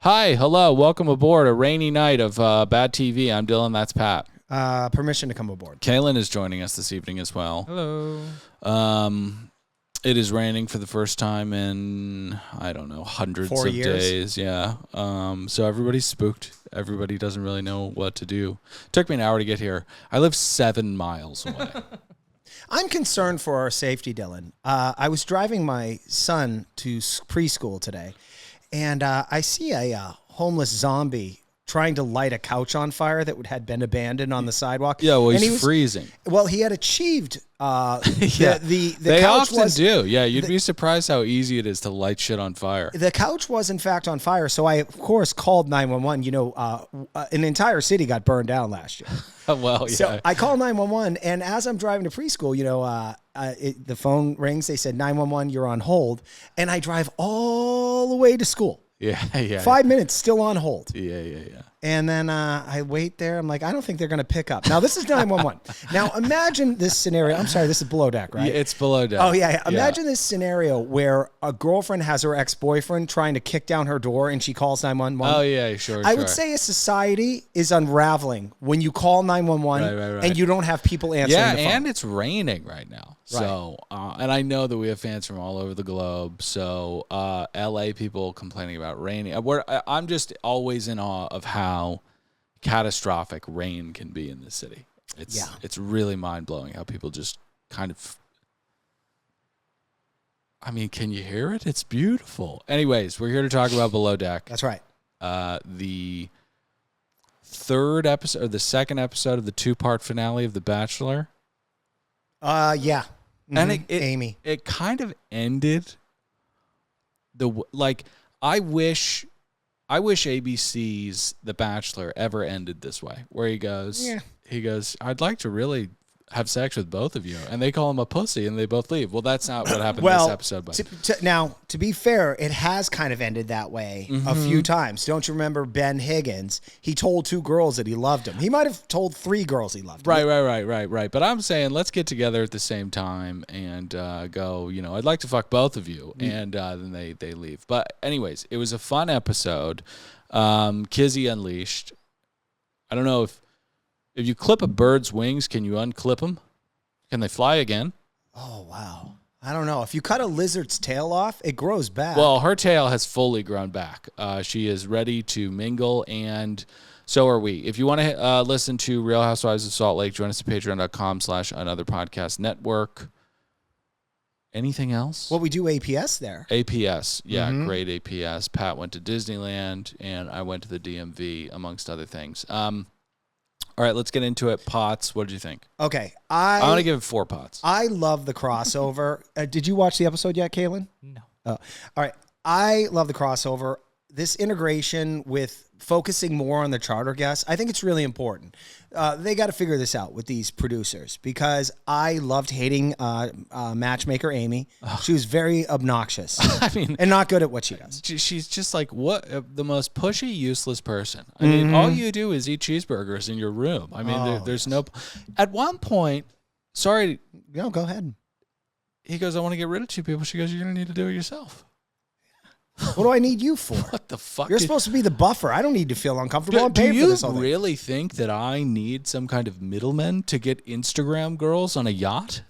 Hi, hello, welcome aboard a rainy night of bad TV. I'm Dylan, that's Pat. Permission to come aboard. Kaylin is joining us this evening as well. Hello. It is raining for the first time in, I don't know, hundreds 4 of years. days. Yeah. So everybody's spooked. Everybody doesn't really know what to do. Took me an hour to get here. I live 7 miles away. I'm concerned for our safety, Dylan. I was driving my son to preschool today, and I see a homeless zombie trying to light a couch on fire that had been abandoned on the sidewalk. Yeah, well, and he's freezing. Well, he had achieved the They couch often do. Yeah, you'd be surprised how easy it is to light shit on fire. The couch was, in fact, on fire. So I, of course, called 911. You know, an entire city got burned down last year. Well, yeah. So I called 911, and as I'm driving to preschool, you know, the phone rings. They said, 911, you're on hold. And I drive all the way to school. Yeah. 5 minutes, still on hold. Yeah. And then I wait there. I'm like, I don't think they're going to pick up. Now, this is 911. Now, imagine this scenario. I'm sorry, this is below deck, right? Yeah, it's below deck. Oh, yeah. Imagine this scenario where a girlfriend has her ex-boyfriend trying to kick down her door and she calls 911. Oh, yeah, sure. I would say a society is unraveling when you call 911 Right. and you don't have people answering the phone. Yeah, and it's raining right now. So, and I know that we have fans from all over the globe. So, LA people complaining about raining. I'm just always in awe of how catastrophic rain can be in this city. It's really mind-blowing how people just kind of, I mean, can you hear it? It's beautiful. Anyways, we're here to talk about Below Deck. That's right. The third episode, or the second episode of the 2-part finale of The Bachelor. Yeah. And Amy. It kind of ended I wish ABC's The Bachelor ever ended this way, where he goes, I'd like to really have sex with both of you, and they call him a pussy, and they both leave. Well, that's not what happened in this episode. But Now, to be fair, it has kind of ended that way a few times. Don't you remember Ben Higgins? He told 2 girls that he loved them. He might have told 3 girls he loved them. Right. But I'm saying let's get together at the same time and go, I'd like to fuck both of you, and then they leave. But anyways, it was a fun episode. Kizzy Unleashed. I don't know if you clip a bird's wings, can you unclip them? Can they fly again? Oh, wow. I don't know. If you cut a lizard's tail off, it grows back. Well, her tail has fully grown back. She is ready to mingle, and so are we. If you want to listen to Real Housewives of Salt Lake, join us at patreon.com/anotherpodcastnetwork. Anything else? Well, we do APS there. APS. Yeah, great APS. Pat went to Disneyland, and I went to the DMV, amongst other things. All right, let's get into it. Pots, what did you think? Okay. I want to give it 4 pots. I love the crossover. Did you watch the episode yet, Kaylin? No. Oh, all right. I love the crossover. This integration with focusing more on the charter guests, I think it's really important. They got to figure this out with these producers, because I loved hating matchmaker Amy. She was very obnoxious. I mean, and not good at what she does. She's just like the most pushy, useless person. I mean, all you do is eat cheeseburgers in your room. I mean, there's no. At one point, sorry. No, go ahead. He goes, I want to get rid of 2 people. She goes, you're going to need to do it yourself. What do I need you for? What the fuck? You're supposed to be the buffer. I don't need to feel uncomfortable. I'm Do paying for this all you day. really think that I need some kind of middleman to get Instagram girls on a yacht?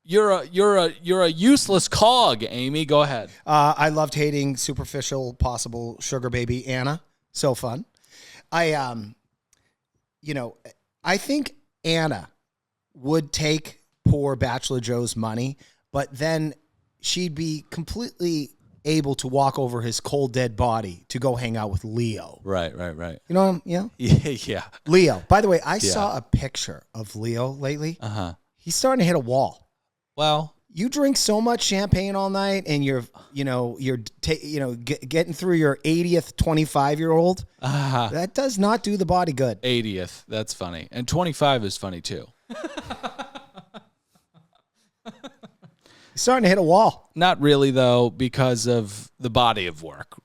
You're a useless cog, Amy. Go ahead. I loved hating superficial, possible sugar baby Anna. So fun. I think Anna would take poor Bachelor Joe's money, but then she'd be completely able to walk over his cold, dead body to go hang out with Leo. Right. You know? Yeah. Leo. By the way, I saw a picture of Leo lately. He's starting to hit a wall. Well, you drink so much champagne all night, and you're getting through your 80th 25-year-old. That does not do the body good. 80th. That's funny. And 25 is funny too. He's starting to hit a wall. Not really, though, because of the body of work.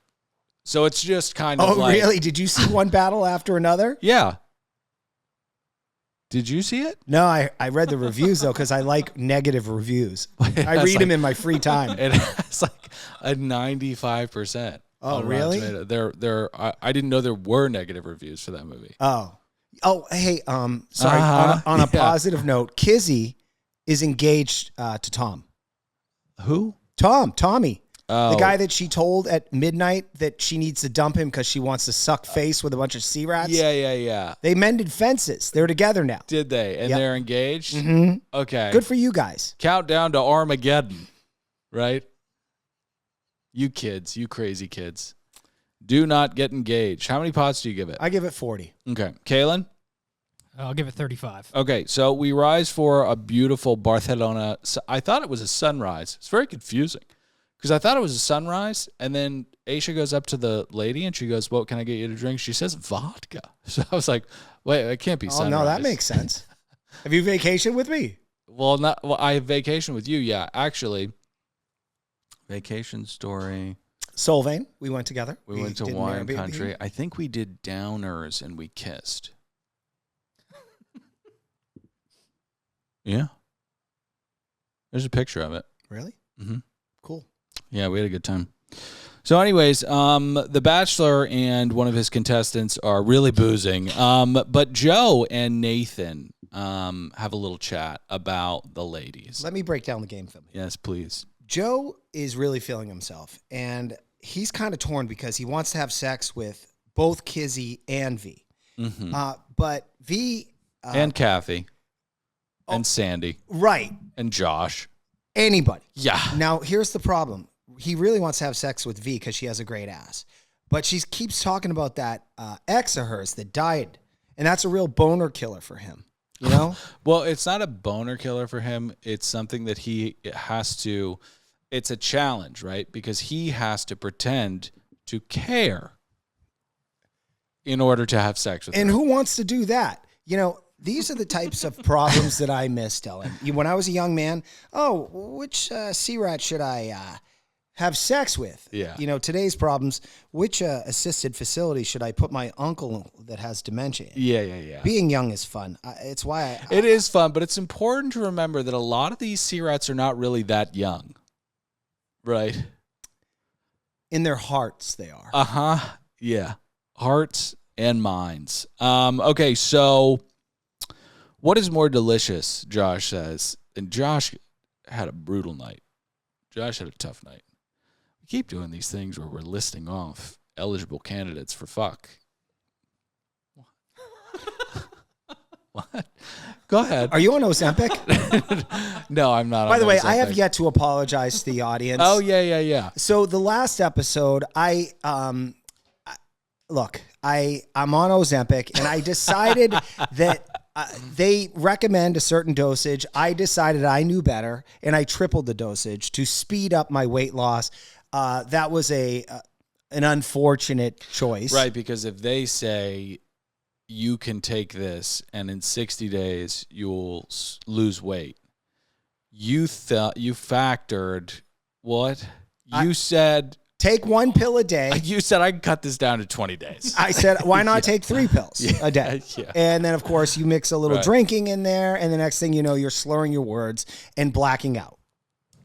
So it's just kind of Oh, really? Did you see one battle after another? Yeah. Did you see it? No, I read the reviews, though, because I like negative reviews. I read them in my free time. It has like a 95%. Oh, really? I didn't know there were negative reviews for that movie. Oh, hey, sorry. On a positive note, Kizzy is engaged to Tom. Who? Tommy. Oh. The guy that she told at midnight that she needs to dump him because she wants to suck face with a bunch of sea rats. Yeah. They mended fences. They're together now. Did they? And they're engaged? Mm-hmm. Okay. Good for you guys. Countdown to Armageddon, right? You kids, you crazy kids. Do not get engaged. How many pots do you give it? I give it 40. Okay. Kaylin? I'll give it 35. Okay, so we rise for a beautiful Barcelona. I thought it was a sunrise. It's very confusing because I thought it was a sunrise, and then Aisha goes up to the lady, and she goes, what can I get you to drink? She says vodka. So I was like, wait, it can't be sunrise. Oh, no, that makes sense. Have you vacationed with me? Well, I have vacation with you, yeah. Actually, vacation story. Solvang, we went together. We went to wine country. I think we did downers, and we kissed. Yeah. There's a picture of it. Really? Mm-hmm. Cool. Yeah, we had a good time. So anyways, The Bachelor and one of his contestants are really boozing. But Joe and Nathan have a little chat about the ladies. Let me break down the game for me. Yes, please. Joe is really feeling himself, and he's kind of torn because he wants to have sex with both Kizzy and V. Mm-hmm. But V... and Kathy. And Sandy. Right. And Josh. Anybody. Yeah. Now, here's the problem. He really wants to have sex with V because she has a great ass. But she keeps talking about that ex of hers that died. And that's a real boner killer for him. You know? Well, it's not a boner killer for him. It's something that he has to... It's a challenge, right? Because he has to pretend to care in order to have sex with her. And who wants to do that? You know... These are the types of problems that I miss, Dylan. When I was a young man, which sea rat should I have sex with? Yeah. You know, today's problems, which assisted facility should I put my uncle that has dementia in? Yeah. Being young is fun. It's why it is fun, but it's important to remember that a lot of these sea rats are not really that young. Right? In their hearts, they are. Uh-huh. Yeah. Hearts and minds. Okay, so... What is more delicious, Josh says. And Josh had a brutal night. Josh had a tough night. We keep doing these things where we're listing off eligible candidates for fuck. What? Go ahead. Are you on Ozempic? No, I'm not. By the way, I have yet to apologize to the audience. Oh, yeah. So the last episode, I'm on Ozempic, and I decided that they recommend a certain dosage. I decided I knew better, and I tripled the dosage to speed up my weight loss. That was an unfortunate choice. Right, because if they say you can take this and in 60 days you'll lose weight, you factored what? You said... Take one pill a day. You said I can cut this down to 20 days. I said, why not take 3 pills a day? Yeah. And then, of course, you mix a little drinking in there, and the next thing you know, you're slurring your words and blacking out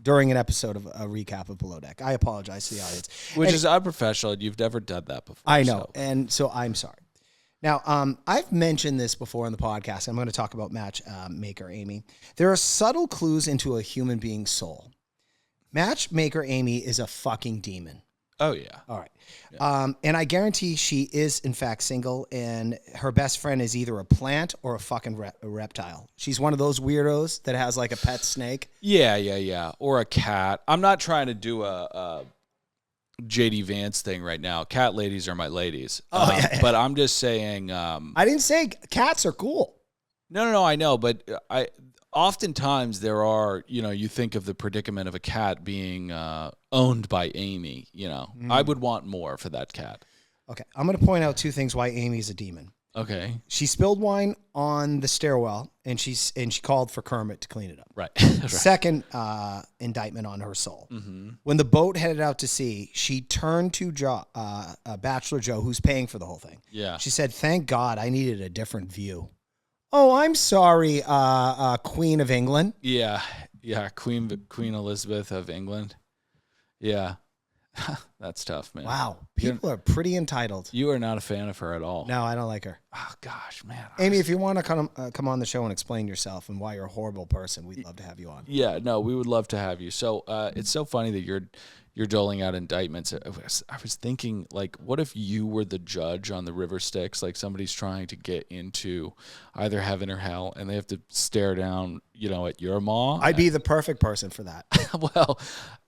during an episode of a recap of Below Deck. I apologize to the audience. Which is unprofessional. You've never done that before. I know, and so I'm sorry. Now, I've mentioned this before in the podcast. I'm going to talk about matchmaker Amy. There are subtle clues into a human being's soul. Matchmaker Amy is a fucking demon. Oh, yeah. All right. Yeah. And I guarantee she is, in fact, single, and her best friend is either a plant or a fucking reptile. She's one of those weirdos that has like a pet snake. Yeah. Or a cat. I'm not trying to do a JD Vance thing right now. Cat ladies are my ladies. But I'm just saying... I didn't say cats are cool. No, I know, but oftentimes there are, you think of the predicament of a cat being owned by Amy, I would want more for that cat. Okay. I'm going to point out 2 things why Amy's a demon. Okay. She spilled wine on the stairwell, and she called for Kermit to clean it up. Right. Second indictment on her soul. Mm-hmm. When the boat headed out to sea, she turned to Bachelor Joe, who's paying for the whole thing. Yeah. She said, thank God I needed a different view Oh, I'm sorry, Queen of England. Yeah, Queen Elizabeth of England. Yeah, that's tough, man. Wow, people are pretty entitled. You are not a fan of her at all. No, I don't like her. Oh gosh, man. Amy, if you want to come on the show and explain yourself and why you're a horrible person, we'd love to have you on. Yeah, no, we would love to have you. So it's so funny that you're doling out indictments. I was thinking, like, what if you were the judge on the River Styx? Like, somebody's trying to get into either heaven or hell, and they have to stare down, at your maw. I'd be the perfect person for that. Well,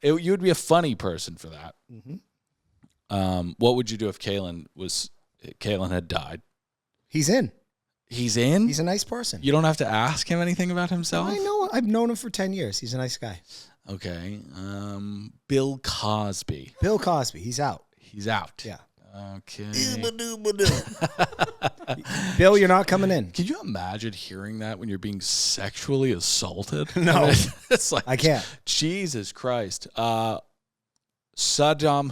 you would be a funny person for that. Mm-hmm. What would you do if Kalen had died? He's in. He's in? He's a nice person. You don't have to ask him anything about himself? I know. I've known him for 10 years. He's a nice guy. Okay. Bill Cosby. Bill Cosby. He's out. He's out. Yeah. Okay. Bill, you're not coming in. Can you imagine hearing that when you're being sexually assaulted? No. It's like, I can't. Jesus Christ. Saddam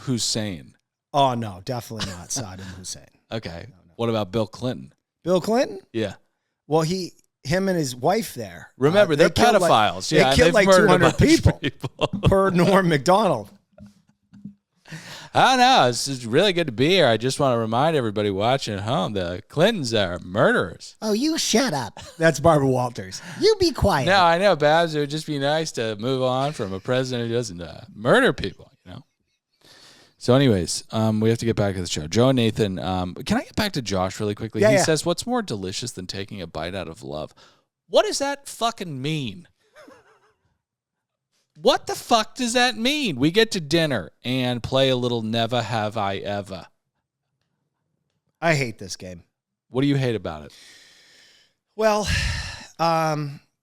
Hussein. Oh, no. Definitely not Saddam Hussein. Okay. No. What about Bill Clinton? Bill Clinton? Yeah. Well, him and his wife there. Remember, they're pedophiles. They killed like 200 people per Norm Macdonald. I don't know. It's just really good to be here. I just want to remind everybody watching at home, the Clintons are murderers. Oh, you shut up. That's Barbara Walters. You be quiet. No, I know, Babs. It would just be nice to move on from a president who doesn't murder people, So anyways, we have to get back to the show. Joe and Nathan, can I get back to Josh really quickly? Yeah, he says, what's more delicious than taking a bite out of love? What does that fucking mean? What the fuck does that mean? We get to dinner and play a little Never Have I Ever. I hate this game. What do you hate about it? Well,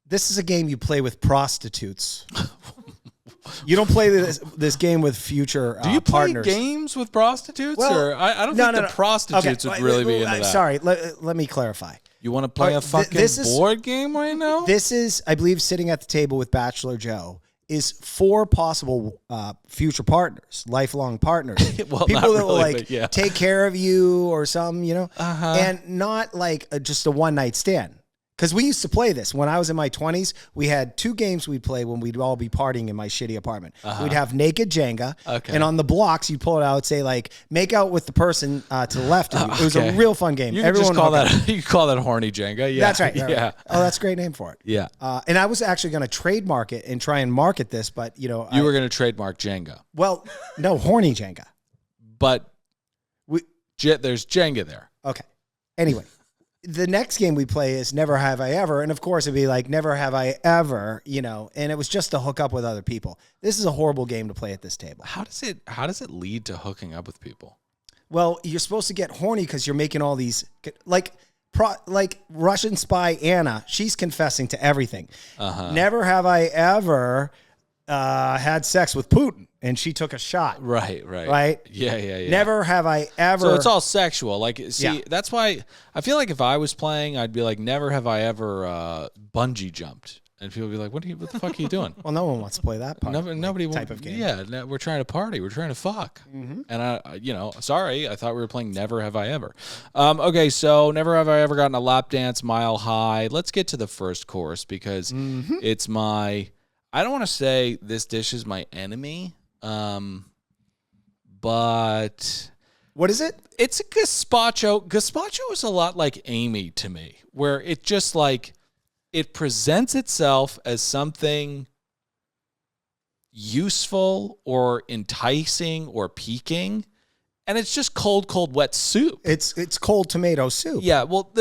this is a game you play with prostitutes. You don't play this game with future partners. Do you play games with prostitutes? Well, or I don't think the prostitutes would really be into that. Sorry, let me clarify. You want to play a fucking board game right now? This is, I believe, sitting at the table with Bachelor Joe is 4 possible future partners, lifelong partners. Well, people that really, will take care of you or something, and not like just a one-night stand. Because we used to play this. When I was in my 20s, we had 2 games we'd play when we'd all be partying in my shitty apartment. We'd have naked Jenga, and on the blocks, you'd pull it out and say, like, make out with the person to the left of you. It was a real fun game. You could call that horny Jenga. Yeah. That's right. Yeah. Oh, that's a great name for it. Yeah. And I was actually going to trademark it and try and market this, but, you were going to trademark Jenga. Well, no, horny Jenga. But there's Jenga there. Okay. Anyway. The next game we play is Never Have I Ever. And of course, it'd be like, Never Have I Ever, and it was just to hook up with other people. This is a horrible game to play at this table. How does it lead to hooking up with people? Well, you're supposed to get horny because you're making all these, like Russian spy Anna, she's confessing to everything. Never have I ever had sex with Putin. And she took a shot. Right. Yeah. Never have I ever. So it's all sexual. Like, see, that's why I feel like if I was playing, I'd be like, never have I ever bungee jumped. And people would be like, what the fuck are you doing? Well, no one wants to play that part. Nobody type of game. Yeah, we're trying to party. We're trying to fuck. Mm-hmm. And sorry, I thought we were playing Never Have I Ever. Okay, so Never Have I Ever gotten a lap dance Mile High. Let's get to the first course because it's I don't want to say this dish is my enemy. But what is it? It's a gazpacho. Gazpacho is a lot like Amy to me, where it just like it presents itself as something useful or enticing or piquing, and it's just cold, wet soup. It's cold tomato soup. Yeah. Well,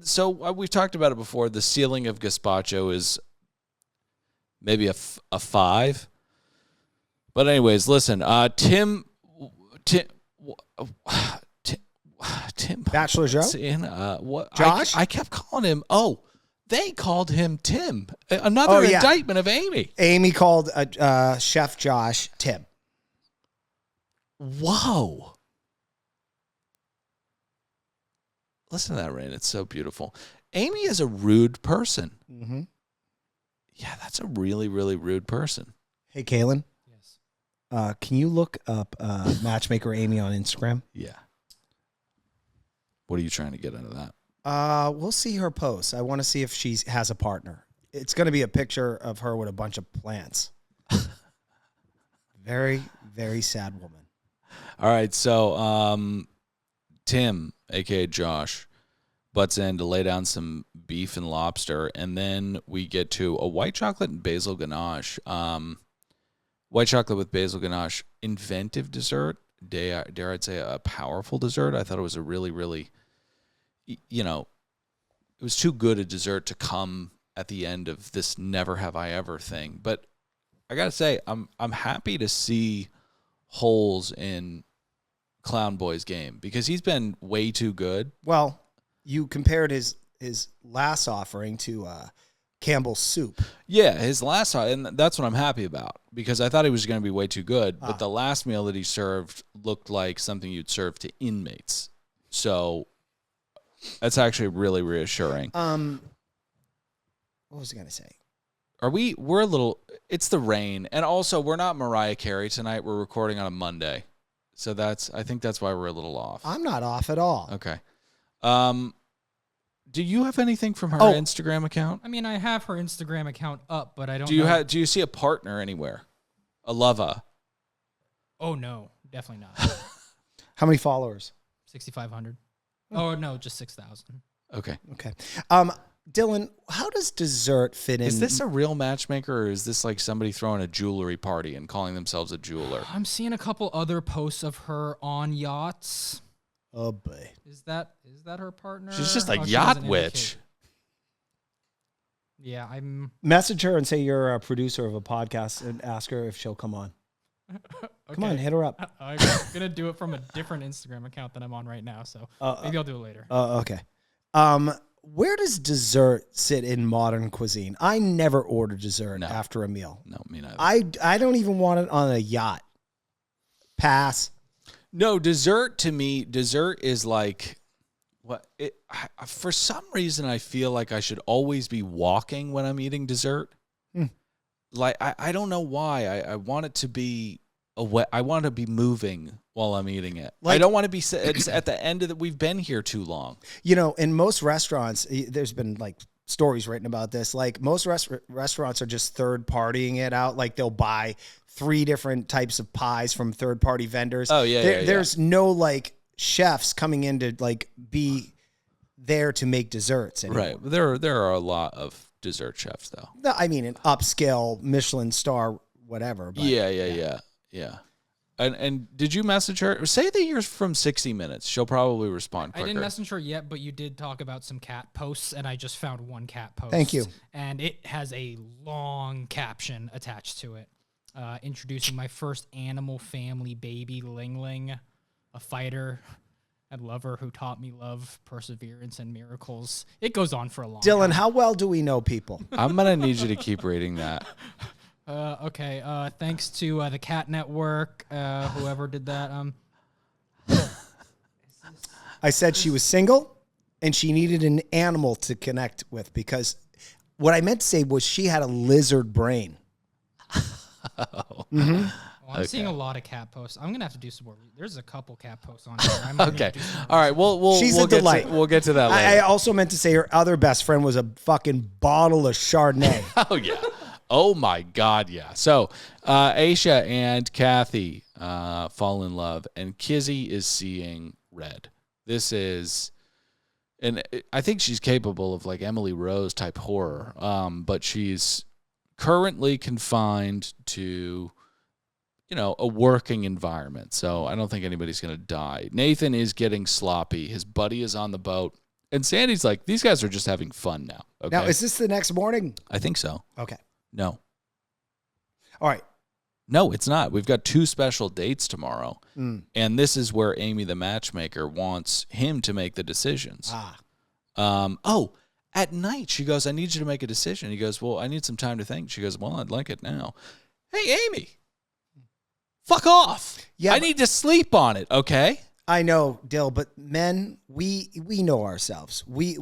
so we've talked about it before. The ceiling of gazpacho is maybe a 5. But anyways, listen, Tim, Bachelor Joe? Josh? I kept calling him, they called him Tim. Another indictment of Amy. Amy called Chef Josh Tim. Whoa. Listen to that, Rain. It's so beautiful. Amy is a rude person. Mm-hmm. Yeah, that's a really, really rude person. Hey, Kaylin. Can you look up Matchmaker Amy on Instagram? Yeah. What are you trying to get out of that? We'll see her post. I want to see if she has a partner. It's going to be a picture of her with a bunch of plants. Very, very sad woman. All right, so Tim, a.k.a. Josh, butts in to lay down some beef and lobster, and then we get to a white chocolate and basil ganache. White chocolate with basil ganache, inventive dessert. Dare I say a powerful dessert. I thought it was a really, really, it was too good a dessert to come at the end of this never have I ever thing. But I got to say, I'm happy to see holes in Clown Boy's game because he's been way too good. Well, you compared his last offering to Campbell's soup. Yeah, his last, and that's what I'm happy about because I thought he was going to be way too good, but the last meal that he served looked like something you'd serve to inmates. So that's actually really reassuring. What was I going to say? We're a little, it's the rain, and also we're not Mariah Carey tonight. We're recording on a Monday. So I think that's why we're a little off. I'm not off at all. Okay. Do you have anything from her Instagram account? I mean, I have her Instagram account up, but I don't. Do you see a partner anywhere? A lover? Oh no, definitely not. How many followers? 6,500. Oh no, just 6,000. Okay. Dylan, how does dessert fit in? Is this a real matchmaker, or is this like somebody throwing a jewelry party and calling themselves a jeweler? I'm seeing a couple other posts of her on yachts. Oh boy, is that her partner? She's just a yacht witch. Yeah, I'm. Message her and say you're a producer of a podcast and ask her if she'll come on. Okay. Come on, hit her up. I'm gonna do it from a different Instagram account than I'm on right now, so maybe I'll do it later. Okay. Where does dessert sit in modern cuisine? I never order dessert after a meal. No, me neither. I don't even want it on a yacht. Pass. No, dessert is like for some reason I feel like I should always be walking when I'm eating dessert. Like I don't know why. I want it to be I want to be moving while I'm eating it. I don't want to be it's at the end of the we've been here too long. In most restaurants there's been like stories written about this. Like most restaurants are just third partying it out. Like they'll buy 3 different types of pies from third party vendors. Oh yeah. There's no like chefs coming in to like be there to make desserts anymore. Right. There are a lot of dessert chefs though. I mean an upscale Michelin star whatever. But Yeah. And did you message her? Say that you're from 60 Minutes. She'll probably respond quicker. I didn't message her yet, but you did talk about some cat posts, and I just found one cat post. Thank you. And it has a long caption attached to it, introducing my first animal family baby, Ling Ling, a fighter and lover who taught me love, perseverance, and miracles. It goes on for a long Dylan, time. how well do we know people? I'm going to need you to keep reading that. Okay. Thanks to the Cat Network, whoever did that. I said she was single and she needed an animal to connect with because what I meant to say was she had a lizard brain. Well, I'm seeing a lot of cat posts. I'm gonna have to do some more. There's a couple cat posts on here. Okay. All right. She's a delight. We'll get to that later. I also meant to say her other best friend was a fucking bottle of Chardonnay. Oh yeah. Oh my God, yeah. So Aisha and Kathy fall in love, and Kizzy is seeing red. This is, and I think she's capable of like Emily Rose type horror, but she's currently confined to, a working environment. So I don't think anybody's going to die. Nathan is getting sloppy. His buddy is on the boat. And Sandy's like, these guys are just having fun now. Okay? Now, is this the next morning? I think so. Okay. No. All right. No, it's not. We've got 2 special dates tomorrow. And this is where Amy, the matchmaker, wants him to make the decisions. At night, she goes, I need you to make a decision. He goes, well, I need some time to think. She goes, well, I'd like it now. Hey, Amy, fuck off. Yeah, I need to sleep on it, okay? I know, Dill, but men, we know ourselves. We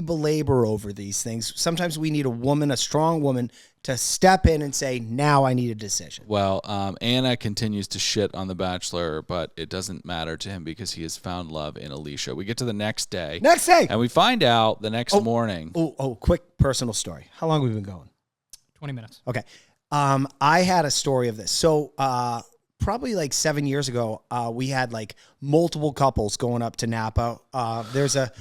belabor over these things. Sometimes we need a woman, a strong woman, to step in and say, now I need a decision. Well, Anna continues to shit on The Bachelor, but it doesn't matter to him because he has found love in Alicia. We get to the next day. And we find out the next morning. Quick personal story. How long have we been going? 20 minutes. Okay. I had a story of this. So, probably like 7 years ago, we had like multiple couples going up to Napa. There's a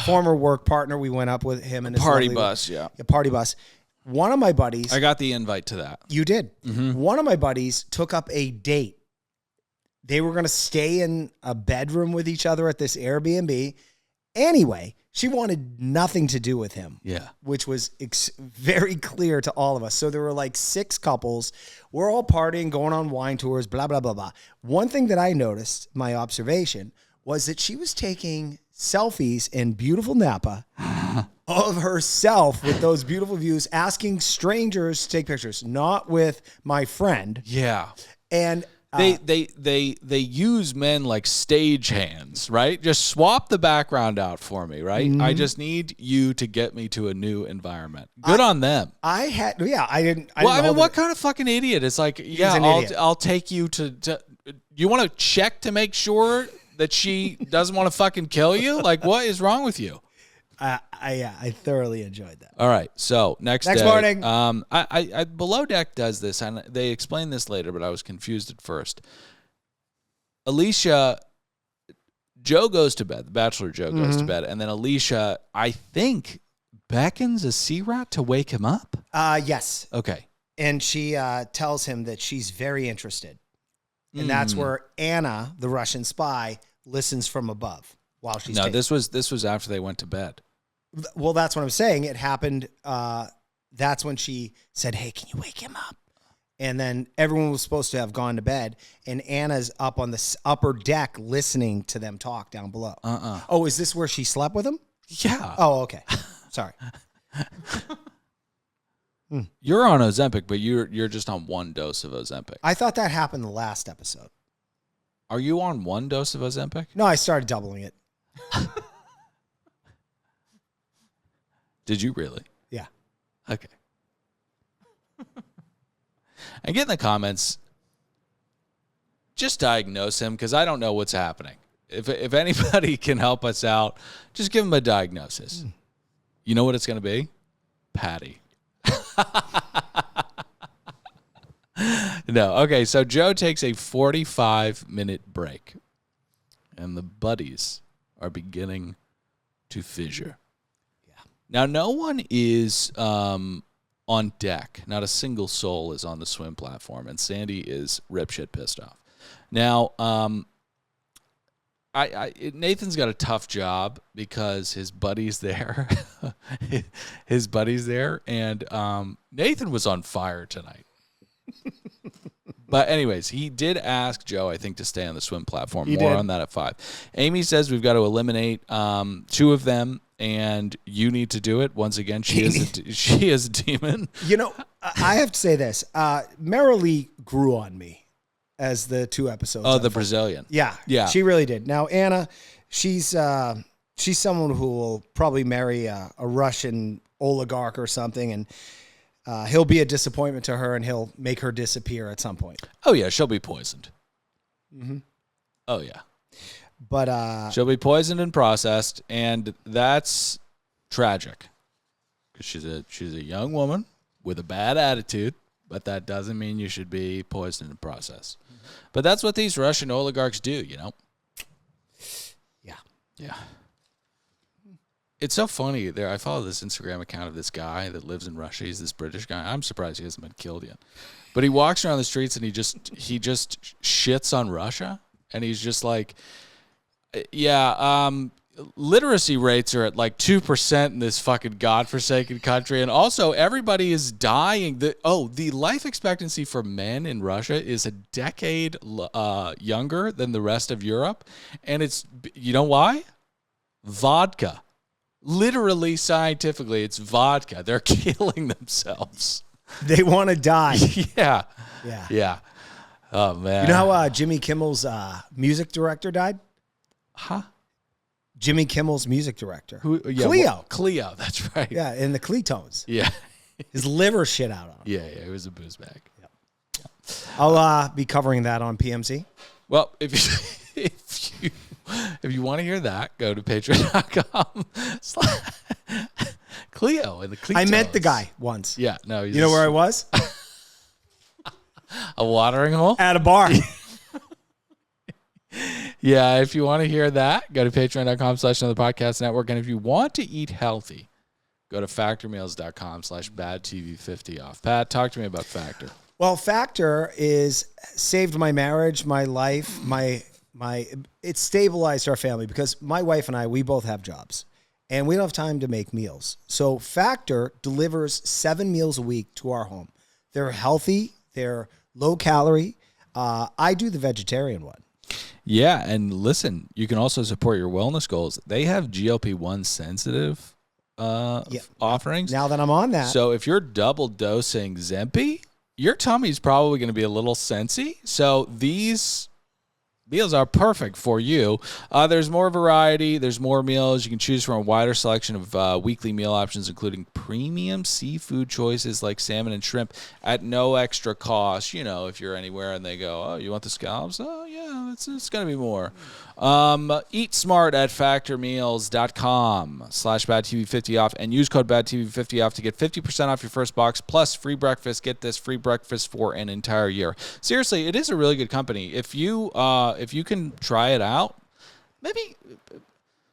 former work partner. We went up with him and his party bus. A party bus. One of my buddies. I got the invite to that. You did. One of my buddies took up a date. They were going to stay in a bedroom with each other at this Airbnb. Anyway, she wanted nothing to do with him. Yeah. Which was very clear to all of us. So there were like 6 couples. We're all partying, going on wine tours, blah, blah, blah, blah. One thing that I noticed, my observation, was that she was taking selfies in beautiful Napa of herself with those beautiful views, asking strangers to take pictures, not with my friend. Yeah. And they use men like stage hands, right? Just swap the background out for me, right? I just need you to get me to a new environment. Good on them. I didn't. What kind of fucking idiot? It's like, I'll take you to. You want to check to make sure that she doesn't want to fucking kill you? Like, what is wrong with you? I thoroughly enjoyed that. All right, so next day, morning. I Below Deck does this, and they explain this later, but I was confused at first. Alicia, Joe goes to bed. The Bachelor Joe goes to bed, and then Alicia, I think, beckons a sea rat to wake him up. Yes. Okay. And she tells him that she's very interested, and that's where Anna, the Russian spy, listens from above while she's. No, this was after they went to bed. Well, that's what I'm saying. It happened. That's when she said, "Hey, can you wake him up?" And then everyone was supposed to have gone to bed, and Anna's up on the upper deck listening to them talk down below. Oh, is this where she slept with him? Yeah. Oh, okay. Sorry. You're on Ozempic, but you're just on one dose of Ozempic. I thought that happened the last episode. Are you on one dose of Ozempic? No, I started doubling it. Did you really? Yeah. Okay. And get in the comments, just diagnose him, because I don't know what's happening. If anybody can help us out, just give him a diagnosis. You know what it's going to be? Patty. No. Okay, so Joe takes a 45-minute break, and the buddies are beginning to fissure. Now, no one is on deck. Not a single soul is on the swim platform, and Sandy is ripshit pissed off. Now, Nathan's got a tough job because his buddy's there. His buddy's there, and Nathan was on fire tonight. But anyways, he did ask Joe, I think, to stay on the swim platform. More on that at 5. Amy says we've got to eliminate 2 of them, and you need to do it. Once again, she is a demon. You know, I have to say this. Marilee grew on me as the 2 episodes. Oh, the Brazilian. Yeah. She really did. Now, Anna, she's someone who will probably marry a Russian oligarch or something, and he'll be a disappointment to her, and he'll make her disappear at some point. Oh, yeah, she'll be poisoned. Oh, yeah. But she'll be poisoned and processed, and that's tragic. Because she's a young woman with a bad attitude, but that doesn't mean you should be poisoned and processed. But that's what these Russian oligarchs do, you know? Yeah. It's so funny. I follow this Instagram account of this guy that lives in Russia. He's this British guy. I'm surprised he hasn't been killed yet. But he walks around the streets and he just shits on Russia. And he's just like, literacy rates are at like 2% in this fucking godforsaken country. And also everybody is dying. The life expectancy for men in Russia is a decade younger than the rest of Europe. And it's, you know why? Vodka. Literally, scientifically, it's vodka. They're killing themselves. They want to die. Yeah. Oh man. You know how Jimmy Kimmel's music director died? Huh? Jimmy Kimmel's music director. Yeah, Cleo. Cleo, that's right. Yeah, in the Cletones. Yeah. His liver shit out on him. Yeah, it was a booze bag. I'll be covering that on PMC. Well, if you want to hear that, go to patreon.com. Cleo and the Cletones. I met the guy once. Yeah, no. You know where I was? A watering hole? At a bar. Yeah, if you want to hear that, go to patreon.com/another podcast network. And if you want to eat healthy, go to factormeals.com/badtv50 off. Pat, talk to me about Factor. Well, Factor is saved my marriage, my life, it stabilized our family because my wife and I, we both have jobs and we don't have time to make meals. So Factor delivers 7 meals a week to our home. They're healthy. They're low calorie. I do the vegetarian one. Yeah, and listen, you can also support your wellness goals. They have GLP-1 sensitive offerings. Now that I'm on that. So if you're double dosing Zempi, your tummy's probably going to be a little sensy. So these meals are perfect for you. There's more variety. There's more meals. You can choose from a wider selection of weekly meal options, including premium seafood choices like salmon and shrimp at no extra cost. You know, if you're anywhere and they go, oh, you want the scallops? Oh, yeah, it's going to be more. Eat smart at factormeals.com/badtv50 off and use code badtv50 off to get 50% off your first box plus free breakfast. Get this, free breakfast for an entire year. Seriously, it is a really good company. If you can try it out, maybe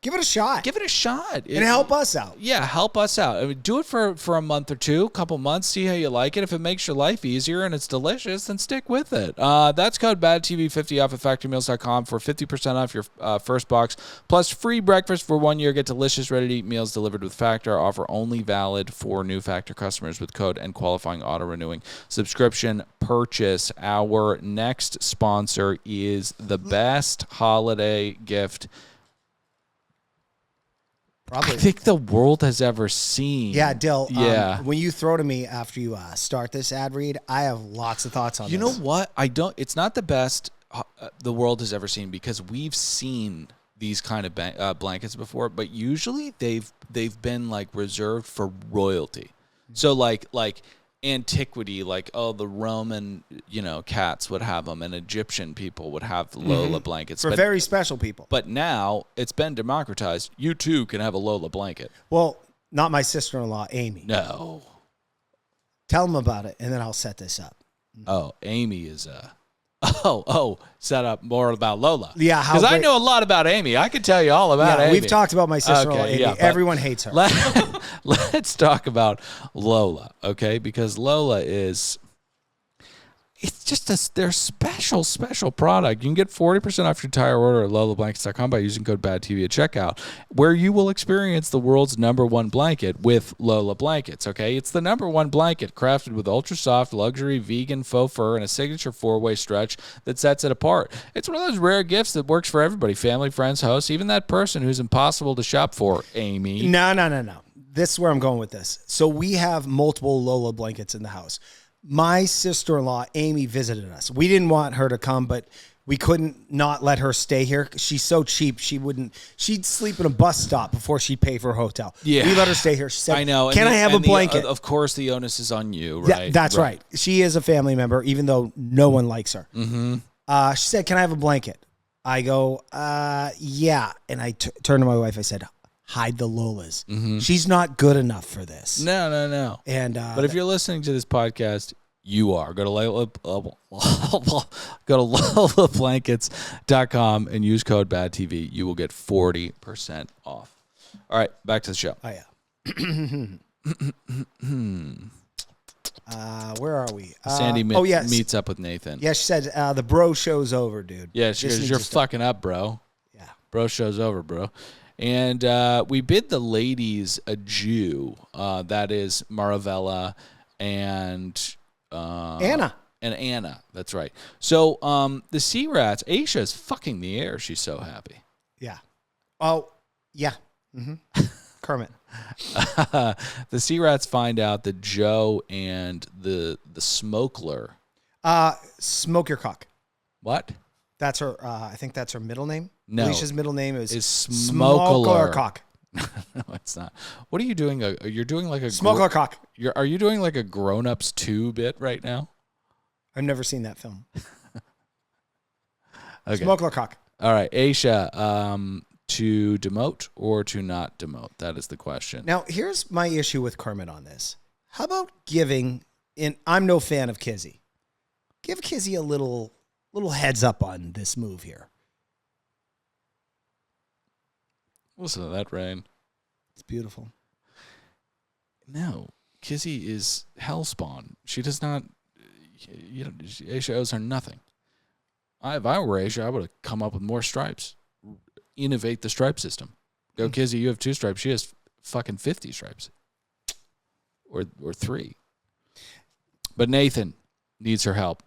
give it a shot. Give it a shot. And help us out. Yeah, help us out. I mean, do it for a month or two, a couple months, see how you like it. If it makes your life easier and it's delicious, then stick with it. That's code BADTV50 off at factormeals.com for 50% off your first box, plus free breakfast for 1 year. Get delicious, ready-to-eat meals delivered with Factor. Offer only valid for new Factor customers with code and qualifying auto-renewing subscription purchase. Our next sponsor is the best holiday gift Probably. I think the world has ever seen. Yeah, Dill. Yeah. When you throw to me after you start this ad read, I have lots of thoughts on this. You know what? It's not the best the world has ever seen because we've seen these kind of blankets before, but usually they've been like reserved for royalty. So like antiquity, like the Roman cats would have them, and Egyptian people would have Lola blankets for very special people. But now it's been democratized. You too can have a Lola blanket. Well, not my sister-in-law, Amy. No. Tell them about it, and then I'll set this up. Oh, Amy is set up more about Lola. Yeah, because I know a lot about Amy. I could tell you all about Amy. We've talked about my sister-in-law, Okay, Amy. yeah, Everyone hates her. Let's talk about Lola, okay? Because Lola it's just their special product. You can get 40% off your entire order at lolablankets.com by using code BADTV at checkout, where you will experience the world's #1 blanket with Lola blankets, okay? It's the #1 blanket crafted with ultra soft, luxury, vegan faux fur and a signature 4-way stretch that sets it apart. It's one of those rare gifts that works for everybody, family, friends, hosts, even that person who's impossible to shop for, Amy. No. This is where I'm going with this. So we have multiple Lola blankets in the house. My sister-in-law, Amy, visited us. We didn't want her to come, but we couldn't not let her stay here. She's so cheap. She'd sleep in a bus stop before she'd pay for a hotel. Yeah. We let her stay here. She said, I know. Can I have a blanket? Of course, the onus is on you, right? Yeah, that's right. She is a family member, even though no one likes her. Mm-hmm. She said, can I have a blanket? I go, yeah. And I turned to my wife. I said, hide the Lolas. Mm-hmm. She's not good enough for this. No. And but if you're listening to this podcast, you are. Go to lolablankets.com and use code BADTV. You will get 40% off. All right, back to the show. Oh, yeah. Where are we? Sandy meets up with Nathan. Yeah, she said, the bro show's over, dude. Yeah, she goes, you're fucking up, bro. Yeah. Bro show's over, bro. And we bid the ladies adieu. That is Maravella and Anna. And Anna. That's right. So the Sea Rats, Aisha is fucking the air. She's so happy. Yeah. Oh, yeah. Mm-hmm. Kermit. The Sea Rats find out that Joe and the Smokler. Smoke your cock. What? That's her. I think that's her middle name. No. Alicia's middle name Is is Smokeler. Cock. No, it's not. What are you doing? You're doing like a Smokeler Cock. Are you doing like a Grown Ups 2 bit right now? I've never seen that film. Okay. Smokeler Cock. All right, Aisha. To demote or to not demote? That is the question. Now, here's my issue with Kermit on this. How about giving? And I'm no fan of Kizzy. Give Kizzy a little heads up on this move here. Listen to that, Rain. It's beautiful. No, Kizzy is hellspawn. She does not. Aisha owes her nothing. If I were Aisha, I would have come up with more stripes. Innovate the stripe system. Go, Kizzy, you have 2 stripes. She has fucking 50 stripes. Or 3. But Nathan needs her help,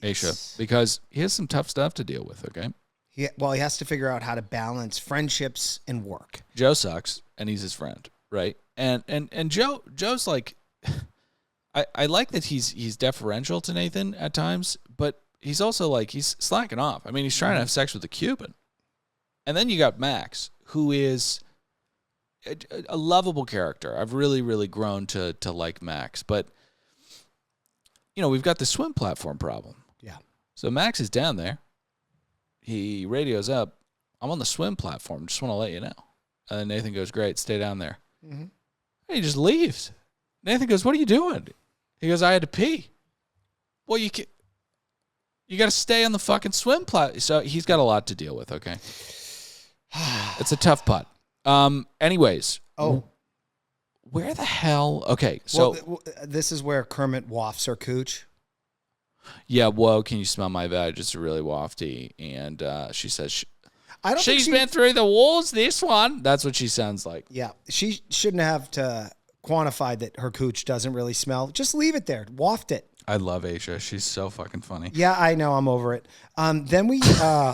Aisha, because he has some tough stuff to deal with, okay? He has to figure out how to balance friendships and work. Joe sucks, and he's his friend, right? And Joe's like, I like that he's deferential to Nathan at times, but he's also like, he's slacking off. I mean, he's trying to have sex with a Cuban. And then you got Max, who is a lovable character. I've really, really grown to like Max. But, we've got the swim platform problem. Yeah. So Max is down there. He radios up, I'm on the swim platform. Just want to let you know. And then Nathan goes, great, stay down there. Mm-hmm. And he just leaves. Nathan goes, what are you doing? He goes, I had to pee. Well, you got to stay on the fucking swim platform. So he's got a lot to deal with, okay? It's a tough putt. Anyways. Oh. Where the hell? Okay, so. This is where Kermit wafts her cooch. Yeah, whoa, can you smell my vag? It's really wafty. And she says, she's been through the walls, this one. That's what she sounds like. Yeah, she shouldn't have to quantify that her cooch doesn't really smell. Just leave it there. Waft it. I love Aisha. She's so fucking funny. Yeah, I know. I'm over it. Then we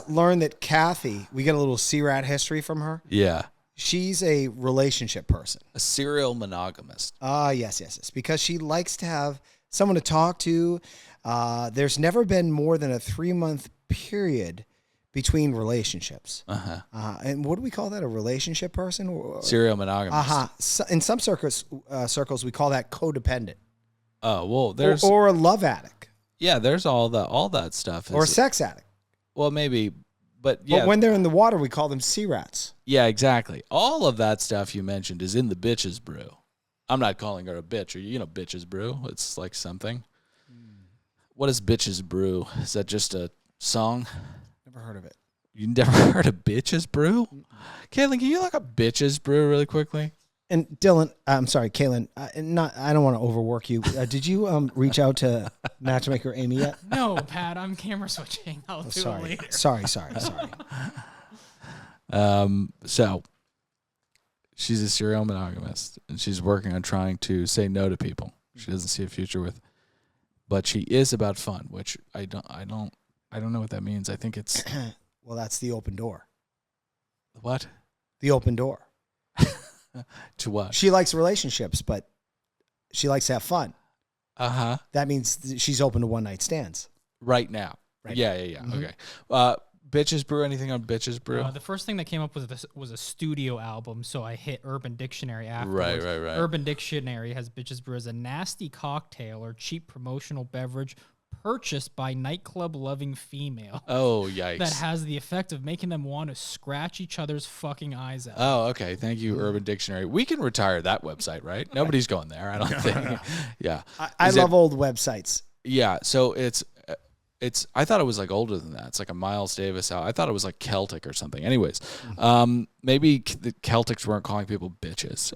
learned that Kathy, we get a little C-Rat history from her. Yeah. She's a relationship person. A serial monogamist. Yes. Because she likes to have someone to talk to. There's never been more than a 3-month period between relationships. And what do we call that? A relationship person? Serial monogamist. So in some circles, we call that codependent. Oh, well, there's or a love addict. Yeah, there's all that stuff. Or a sex addict. Well, maybe, but yeah. But when they're in the water, we call them sea rats. Yeah, exactly. All of that stuff you mentioned is in the bitches brew. I'm not calling her a bitch. Or bitches brew. It's like something. What is bitches brew? Is that just a song? Never heard of it. You never heard of bitches brew? Caitlin, can you look up bitches brew really quickly? And Dylan, I'm sorry, Kaylin, I don't want to overwork you. Did you reach out to matchmaker Amy yet? No, Pat, I'm camera switching. I'll do it later. Sorry. So she's a serial monogamist, and she's working on trying to say no to people she doesn't see a future with. But she is about fun, which I don't know what that means. I think it's well, that's the open door. What? The open door. To what? She likes relationships, but she likes to have fun. That means she's open to one-night stands. Right now. Yeah. Mm-hmm. Okay. Bitches Brew, anything on Bitches Brew? The first thing that came up was a studio album, so I hit Urban Dictionary afterwards. Right. Urban Dictionary has Bitches Brew as a nasty cocktail or cheap promotional beverage purchased by nightclub-loving female. Oh, yikes. That has the effect of making them want to scratch each other's fucking eyes out. Oh, okay. Thank you, Urban Dictionary. We can retire that website, right? Nobody's going there, I don't think. Yeah. I love old websites. Yeah, so it's I thought it was like older than that. It's like a Miles Davis out. I thought it was like Celtic or something. Anyways, maybe the Celtics weren't calling people bitches.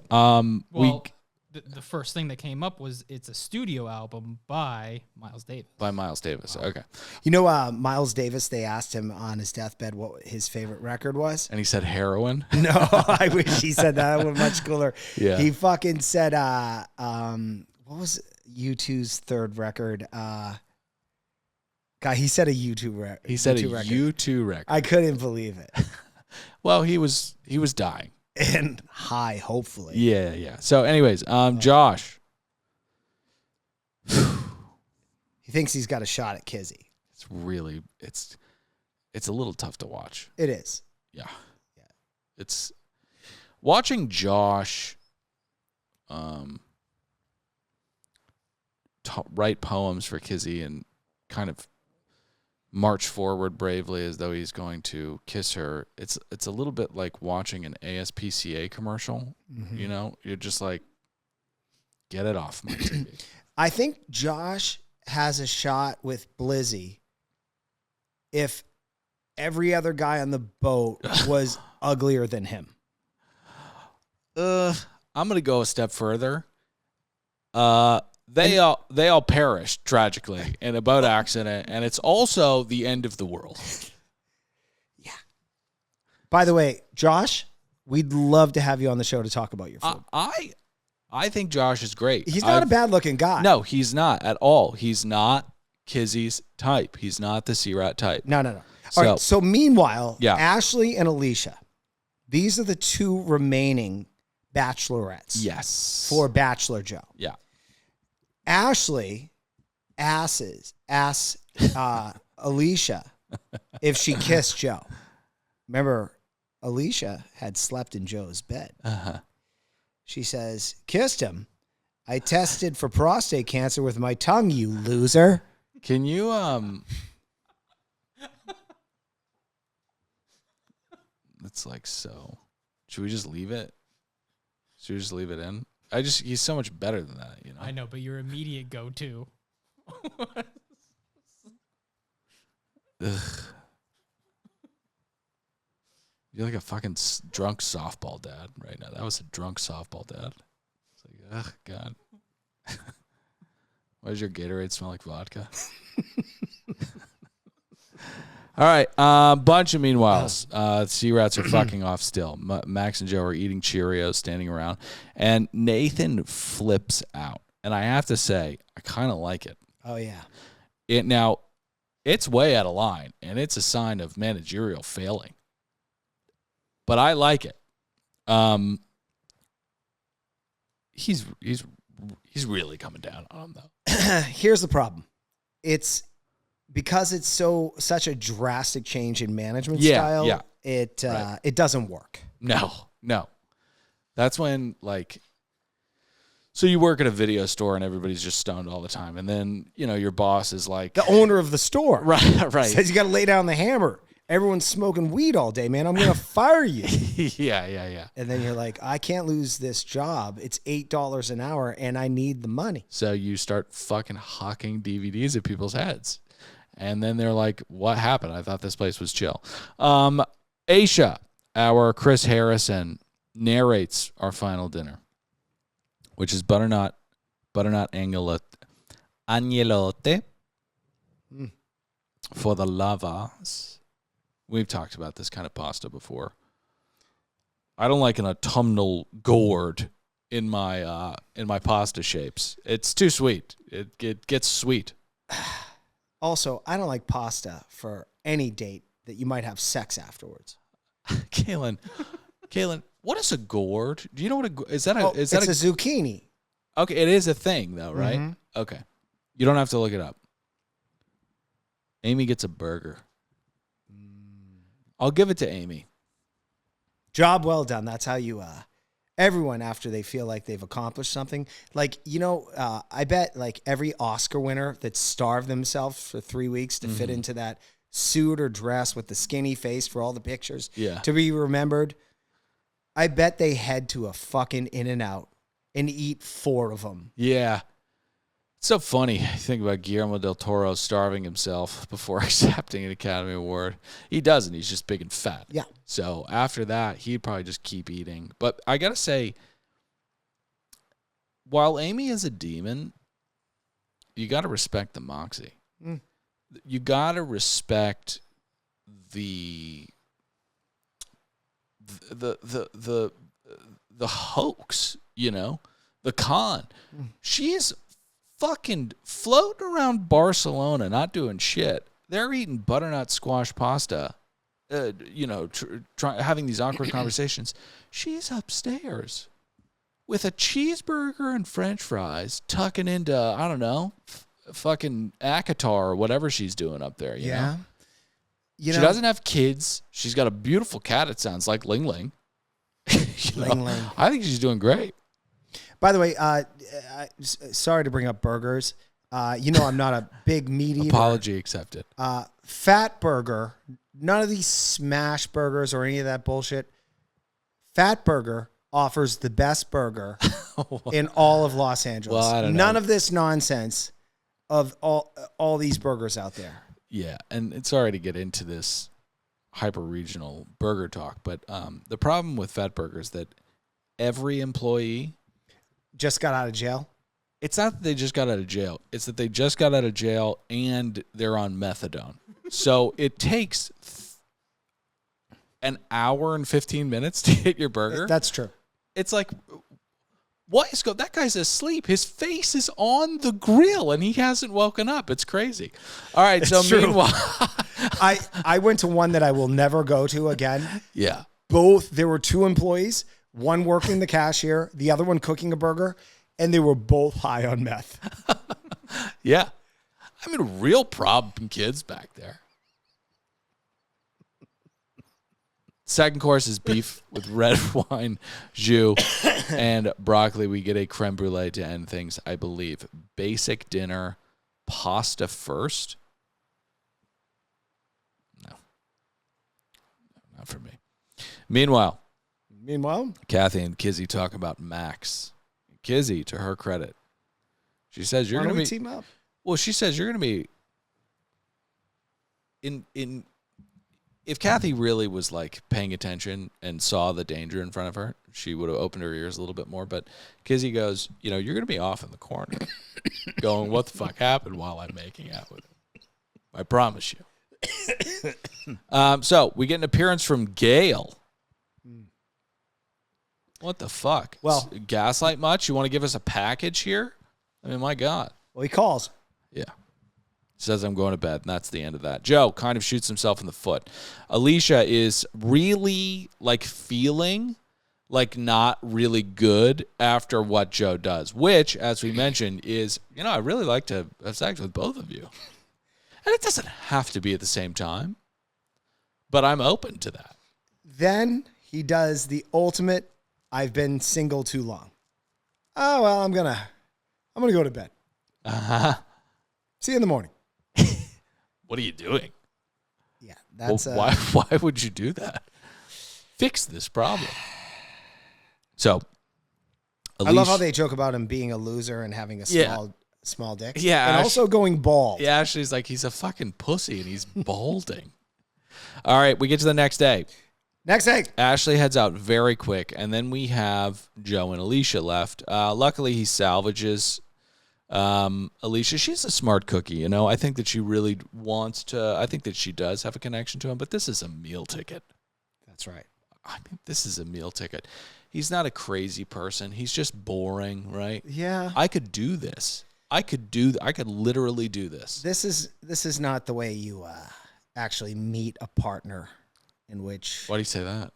The first thing that came up was it's a studio album by Miles Davis. By Miles Davis, okay. Miles Davis, they asked him on his deathbed what his favorite record was. And he said heroin? No, I wish he said that. That would be much cooler. Yeah. He fucking said, what was U2's third record? He said a U2 record. He said a U2 record. I couldn't believe it. Well, he was dying. And high, hopefully. Yeah. So, anyways, Josh. He thinks he's got a shot at Kizzy. it's a little tough to watch. It is. Yeah. It's watching Josh write poems for Kizzy and kind of march forward bravely as though he's going to kiss her. It's a little bit like watching an ASPCA commercial. Mm-hmm. You know, you're just like, get it off my TV. I think Josh has a shot with Blizzy if every other guy on the boat was uglier than him. I'm gonna go a step further. They all perished tragically in a boat accident, and it's also the end of the world. Yeah. By the way, Josh, we'd love to have you on the show to talk about your food. I think Josh is great. He's not a bad-looking guy. No, he's not at all. He's not Kizzy's type. He's not the C-Rat type. No. All right. So meanwhile, yeah. Ashley and Alicia, these are the two remaining bachelorettes. Yes. For Bachelor Joe. Yeah. Ashley asks Alicia if she kissed Joe. Remember, Alicia had slept in Joe's bed. Uh-huh. She says, kissed him. I tested for prostate cancer with my tongue, you loser. Can you it's like so. Should we just leave it? Should we just leave it in? He's so much better than that, you know. I know, but your immediate go-to. Ugh. You're like a fucking drunk softball dad right now. That was a drunk softball dad. It's like, ugh, God. Why does your Gatorade smell like vodka? All right, bunch of meanwhiles. C-Rats are fucking off still. Max and Joe are eating Cheerios, standing around, and Nathan flips out. And I have to say, I kind of like it. Oh, yeah. Now, it's way out of line, and it's a sign of managerial failing. But I like it. He's really coming down on him, though. Here's the problem. It's because it's such a drastic change in management style. Yeah. It doesn't work. No. That's when, like, so you work at a video store and everybody's just stoned all the time, and then your boss is like the owner of the store, right, says you got to lay down the hammer. Everyone's smoking weed all day, man. I'm gonna fire you. Yeah. And then you're like, I can't lose this job. It's $8 an hour, and I need the money. So you start fucking hawking DVDs at people's heads. And then they're like, what happened? I thought this place was chill. Aisha, our Chris Harrison, narrates our final dinner, which is butternut agnolote for the lovers. We've talked about this kind of pasta before. I don't like an autumnal gourd in my pasta shapes. It's too sweet. It gets sweet. Also, I don't like pasta for any date that you might have sex afterwards. Kaylin, what is a gourd? Do you know what is that? It's a zucchini. Okay, it is a thing though, right? Mm-hmm. Okay, you don't have to look it up. Amy gets a burger. I'll give it to Amy. Job well done. That's how you. Everyone, after they feel like they've accomplished something, like, I bet like every Oscar winner that starved themselves for 3 weeks to fit into that suit or dress with the skinny face for all the pictures to be remembered, I bet they head to a fucking In-N-Out and eat 4 of them. Yeah. It's so funny. I think about Guillermo del Toro starving himself before accepting an Academy Award. He doesn't. He's just big and fat. Yeah. So after that, he'd probably just keep eating. But I got to say, while Amy is a demon, you got to respect the moxie. Mm. You got to respect the hoax, the con. Mm. She's fucking floating around Barcelona, not doing shit. They're eating butternut squash pasta, having these awkward conversations. She's upstairs with a cheeseburger and French fries, tucking into, I don't know, fucking ACOTAR or whatever she's doing up there. You know? She doesn't have kids. She's got a beautiful cat, it sounds like, Ling Ling. Ling. I think she's doing great. By the way, sorry to bring up burgers. I'm not a big meat eater. Apology accepted. Fatburger, none of these smash burgers or any of that bullshit. Fatburger offers the best burger in all of Los Angeles. Well, I don't know. None of this nonsense of all these burgers out there. Yeah, and sorry to get into this hyper-regional burger talk, but the problem with Fatburger is that every employee just got out of jail. It's not that they just got out of jail. It's that they just got out of jail and they're on methadone. So it takes an hour and 15 minutes to get your burger. That's true. It's like, that guy's asleep. His face is on the grill and he hasn't woken up. It's crazy. All right. It's so true. Meanwhile, I went to one that I will never go to again. Yeah. There were two employees, one working the cashier, the other one cooking a burger, and they were both high on meth. Yeah. I mean, real problem kids back there. Second course is beef with red wine, jus, and broccoli. We get a creme brulee to end things, I believe. Basic dinner, pasta first. No. Not for me. Meanwhile, Kathy and Kizzy talk about Max. Kizzy, to her credit, she says you're going to be team up. Well, she says you're going to be in. If Kathy really was like paying attention and saw the danger in front of her, she would have opened her ears a little bit more. But Kizzy goes, you're going to be off in the corner, going, "What the fuck happened?" while I'm making out with him. I promise you. So we get an appearance from Gail. What the fuck? Well, gaslight much? You want to give us a package here? I mean, my God. Well, he calls. Yeah. Says, "I'm going to bed," and that's the end of that. Joe kind of shoots himself in the foot. Alicia is really like feeling like not really good after what Joe does, which, as we mentioned, is, I really like to have sex with both of you. And it doesn't have to be at the same time, but I'm open to that. Then he does the ultimate, I've been single too long. Oh, well, I'm going to go to bed. Uh-huh. See you in the morning. What are you doing? Yeah, that's why would you do that? Fix this problem. So, I love how they joke about him being a loser and having a small dick. Yeah, and also going bald. Yeah, Ashley's like, he's a fucking pussy and he's balding. All right, we get to the next day. Next day, Ashley heads out very quick, and then we have Joe and Alicia left. Luckily, he salvages Alicia. She's a smart cookie, I think that she really wants to. I think that she does have a connection to him, but this is a meal ticket. That's right. I mean, this is a meal ticket. He's not a crazy person. He's just boring, right? Yeah. I could do this. I could literally do this. This is not the way you actually meet a partner in which. Why do you say that?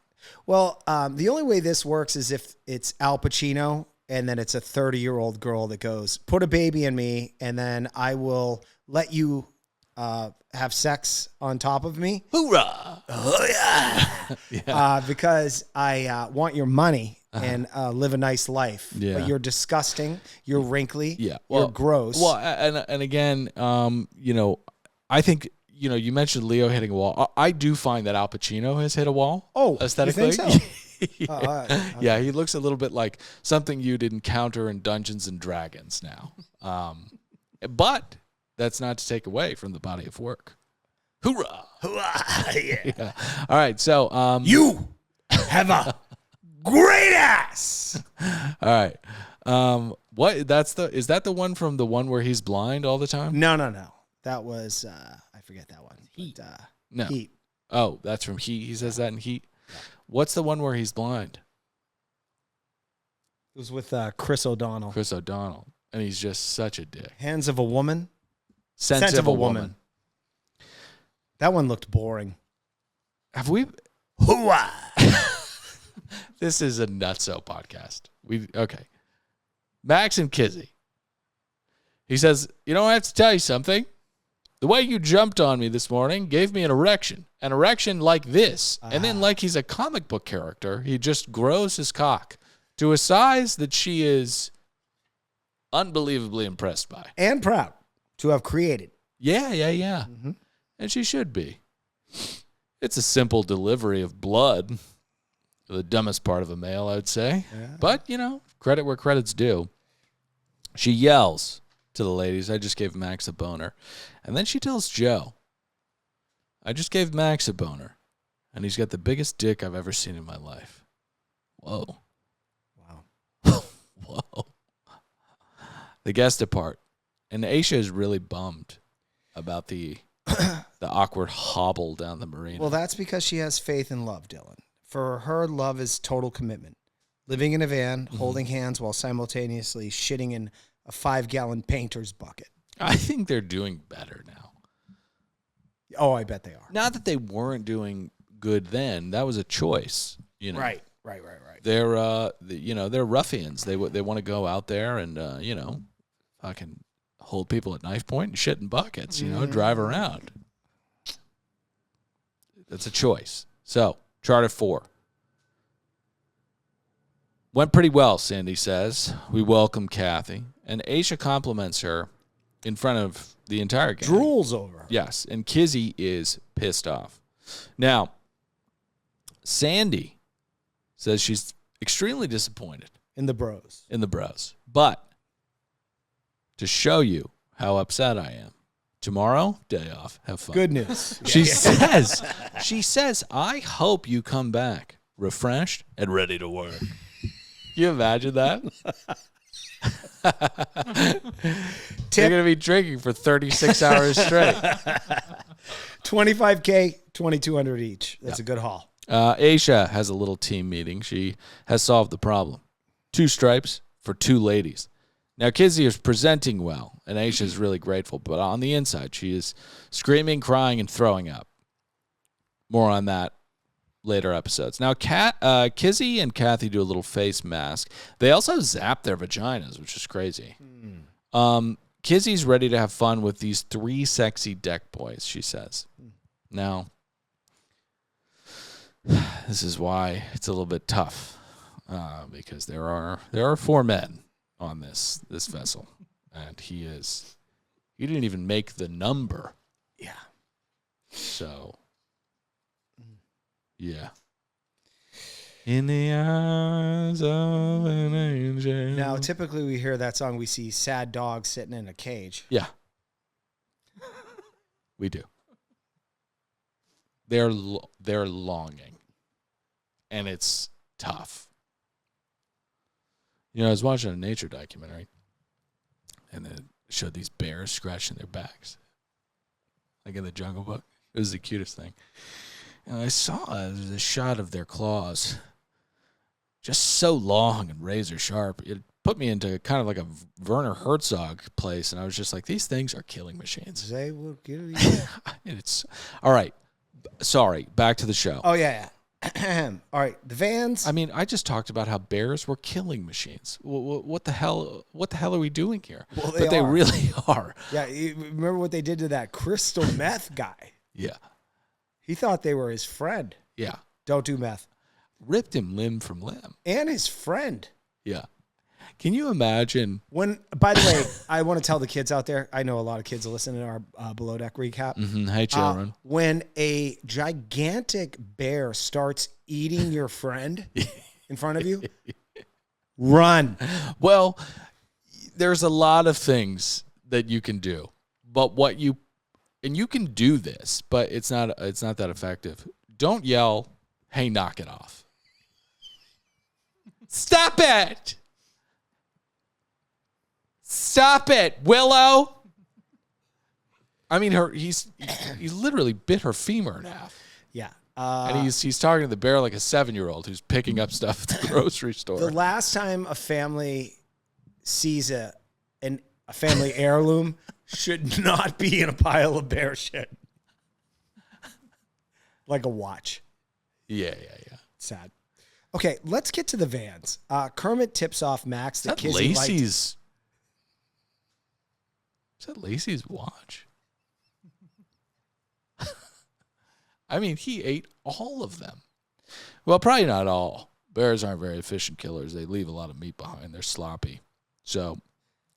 Well, the only way this works is if it's Al Pacino and then it's a 30-year-old girl that goes, "Put a baby in me, and then I will let you have sex on top of me." Hoorah! Oh, yeah. Yeah. Because I want your money and live a nice life. Yeah. But you're disgusting. You're wrinkly. Yeah. You're gross. Well, and again, I think, you mentioned Leo hitting a wall. I do find that Al Pacino has hit a wall. Oh, aesthetically. you think so? Yeah, he looks a little bit like something you'd encounter in Dungeons and Dragons now. But that's not to take away from the body of work. Hoorah! Hoorah! Yeah. All right, so you have a great ass. All right. Is that the one from the one where he's blind all the time? No. That was I forget that one. Heat. But, No. Heat. Oh, that's from Heat. He says that in Heat. Yeah. What's the one where he's blind? It was with Chris O'Donnell. Chris O'Donnell. And he's just such a dick. Hands of a Woman. Sense of a Woman. That one looked boring. Have we? Hooah! This is a nutso podcast. Okay. Max and Kizzy. He says, you know, I have to tell you something. The way you jumped on me this morning gave me an erection. An erection like this. And then like he's a comic book character, he just grows his cock to a size that she is unbelievably impressed by. And proud to have created. Yeah. Mm-hmm. And she should be. It's a simple delivery of blood. The dumbest part of a male, I would say. Yeah. But, you know, credit where credit's due. She yells to the ladies, I just gave Max a boner. And then she tells Joe, I just gave Max a boner. And he's got the biggest dick I've ever seen in my life. Whoa. Wow. Whoa. The guests depart. And Aisha is really bummed about the awkward hobble down the marina. Well, that's because she has faith in love, Dylan. For her, love is total commitment. Living in a van, holding hands while simultaneously shitting in a 5-gallon painter's bucket. I think they're doing better now. Oh, I bet they are. Not that they weren't doing good then. That was a choice. You know. Right. They're they're ruffians. They want to go out there and fucking hold people at knife point and shit in buckets. Drive around. That's a choice. So Charter 4. Went pretty well, Cindy says. We welcome Kathy. And Aisha compliments her in front of the entire gang. Drools over her. Yes, and Kizzy is pissed off. Now, Sandy says she's extremely disappointed. In the bros. But to show you how upset I am, tomorrow, day off, have fun. Good news. She says, I hope you come back refreshed and ready to work. Can you imagine that? They're going to be drinking for 36 hours straight. $25K, $2,200 each. That's a good haul. Aisha has a little team meeting. She has solved the problem. 2 stripes for 2 ladies. Now, Kizzy is presenting well, and Aisha is really grateful. But on the inside, she is screaming, crying, and throwing up. More on that later episodes. Now, Kizzy and Kathy do a little face mask. They also zap their vaginas, which is crazy. Kizzy's ready to have fun with these 3 sexy deck boys, she says. Now, this is why it's a little bit tough, because there are 4 men on this vessel, and he didn't even make the number. Yeah. So, yeah. In the eyes of an angel. Now, typically we hear that song, we see sad dogs sitting in a cage. Yeah. We do. They're longing, and it's tough. I was watching a nature documentary, and it showed these bears scratching their backs, like in the Jungle Book. It was the cutest thing. And I saw the shot of their claws, just so long and razor sharp. It put me into kind of like a Werner Herzog place, and I was just like, these things are killing machines. They will kill you. It's all right. Sorry, back to the show. Oh, yeah. All right, the vans. I mean, I just talked about how bears were killing machines. What the hell? What the hell are we doing here? Well, they really are. Yeah, you remember what they did to that crystal meth guy? Yeah. He thought they were his friend. Yeah. Don't do meth. Ripped him limb from limb. And his friend. Yeah. Can you imagine? By the way, I want to tell the kids out there, I know a lot of kids are listening to our Below Deck recap. Mm-hmm. Hey, children. When a gigantic bear starts eating your friend in front of you, run. Well, there's a lot of things that you can do, but and you can do this, but it's not that effective. Don't yell, "Hey, knock it off." Stop it. Stop it, Willow. I mean, he literally bit her femur in half. Yeah. And he's talking to the bear like a 7-year-old who's picking up stuff at the grocery store. The last time a family sees a family heirloom should not be in a pile of bear shit. Like a watch. Yeah. Sad. Okay, let's get to the vans. Kermit tips off Max that Kizzy Lacey's. Is that Lacey's watch? I mean, he ate all of them. Well, probably not all. Bears aren't very efficient killers. They leave a lot of meat behind. They're sloppy. So,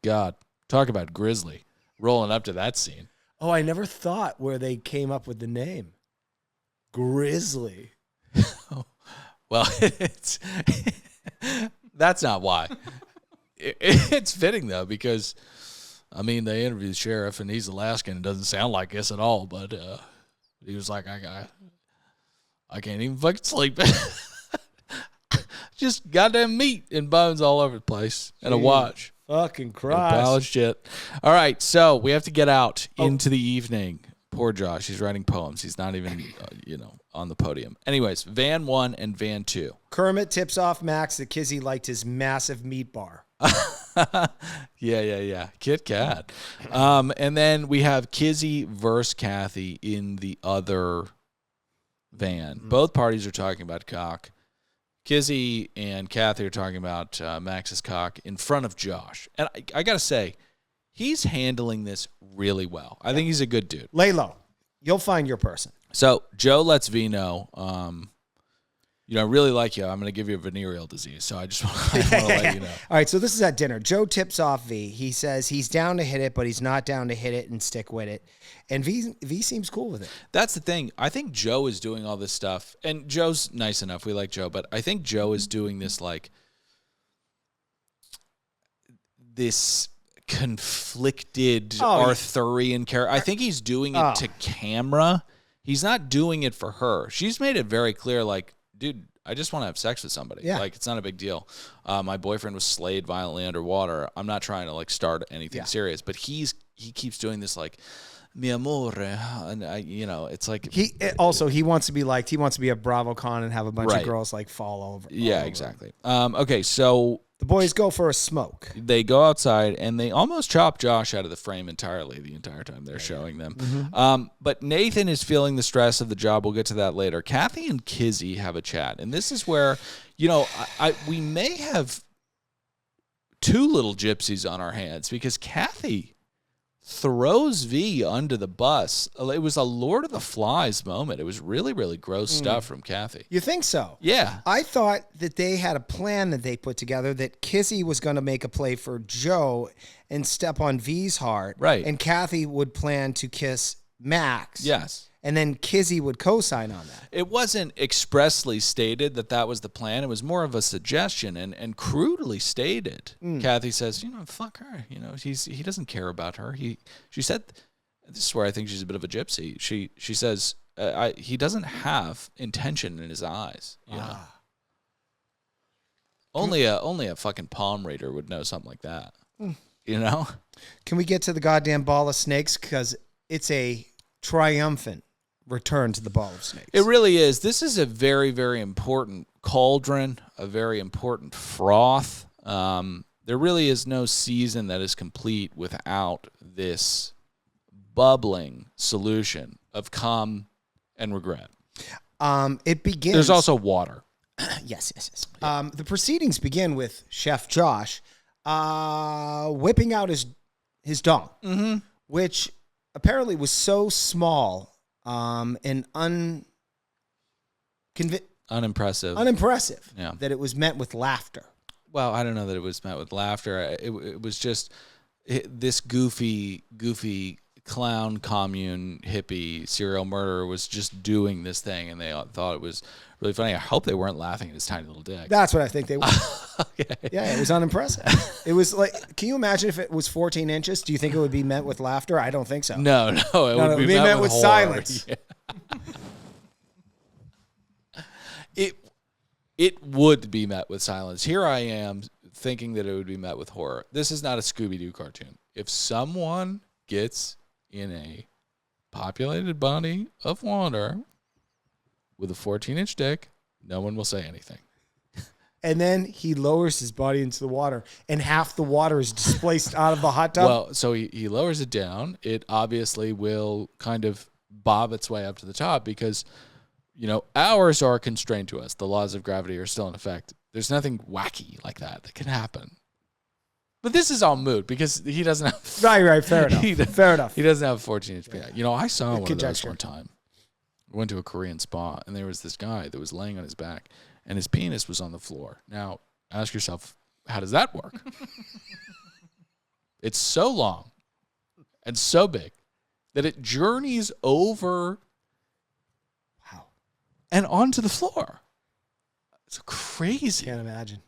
God, talk about grizzly. Rolling up to that scene. Oh, I never thought where they came up with the name. Grizzly. Well, that's not why. It's fitting, though, because, I mean, they interviewed the sheriff, and he's Alaskan. It doesn't sound like this at all, but he was like, I can't even fucking sleep. Just goddamn meat and bones all over the place, and a watch. Fucking A pile of shit. All right, so we have to get out into the evening. Poor Josh. He's writing poems. He's not even, on the podium. Anyways, Van 1 and Van 2. Kermit tips off Max that Kizzy liked his massive meat bar. Yeah. Kit Kat. And then we have Kizzy versus Kathy in the other van. Both parties are talking about cock. Kizzy and Kathy are talking about Max's cock in front of Josh. And I got to say, he's handling this really well. I think he's a good dude. Lay low. You'll find your person. So Joe lets V know, I really like you. I'm going to give you a venereal disease. So I just want to let you know. All right, so this is at dinner. Joe tips off V. He says he's down to hit it, but he's not down to hit it and stick with it. And V seems cool with it. That's the thing. I think Joe is doing all this stuff. And Joe's nice enough. We like Joe. But I think Joe is doing this, this conflicted Arthurian character. I think he's doing it to camera. He's not doing it for her. She's made it very clear, dude, I just want to have sex with somebody. Yeah. It's not a big deal. My boyfriend was slayed violently underwater. I'm not trying to start anything serious, but he keeps doing this mi amore, and it's like he wants to be liked. He wants to be a BravoCon and have a bunch of girls fall over. Yeah, exactly. Okay, so the boys go for a smoke. They go outside, and they almost chop Josh out of the frame entirely the entire time they're showing them. Mm-hmm. But Nathan is feeling the stress of the job. We'll get to that later. Kathy and Kizzy have a chat, and this is where, we may have two little gypsies on our hands because Kathy throws V under the bus. It was a Lord of the Flies moment. It was really, really gross stuff from Kathy. You think so? Yeah. I thought that they had a plan that they put together, that Kizzy was going to make a play for Joe and step on V's heart. Right. And Kathy would plan to kiss Max. Yes. And then Kizzy would co-sign on that. It wasn't expressly stated that was the plan. It was more of a suggestion and crudely stated. Kathy says, fuck her. He doesn't care about her. She said, this is where I think she's a bit of a gypsy. She says, he doesn't have intention in his eyes. Only a fucking palm reader would know something like that. Can we get to the goddamn ball of snakes? Because it's a triumphant return to the ball of snakes. It really is. This is a very, very important cauldron, a very important froth. There really is no season that is complete without this bubbling solution of calm and regret. It begins. There's also water. Yes. Yeah. The proceedings begin with Chef Josh whipping out his dong, which apparently was so small and unimpressive that it was met with laughter. Well, I don't know that it was met with laughter. It was just this goofy clown commune hippie serial murderer was just doing this thing, and they thought it was really funny. I hope they weren't laughing at his tiny little dick. That's what I think they were. Okay. Yeah, it was unimpressive. It was can you imagine if it was 14 inches? Do you think it would be met with laughter? I don't think so. No, it would be met with horror. Silence. Yeah. It would be met with silence. Here I am thinking that it would be met with horror. This is not a Scooby-Doo cartoon. If someone gets in a populated body of water with a 14-inch dick, no one will say anything. And then he lowers his body into the water, and half the water is displaced out of the hot tub. Well, so he lowers it down. It obviously will kind of bob its way up to the top because, hours are constrained to us. The laws of gravity are still in effect. There's nothing wacky like that can happen. But this is all moot because he doesn't have. Right. Fair enough. Fair enough. He doesn't have 14-inch penis. You know, I saw one of those Conjecture. one time. I went to a Korean spa, and there was this guy that was laying on his back, and his penis was on the floor. Now, ask yourself, how does that work? It's so long and so big that it journeys over and onto the floor. It's crazy. Can't imagine.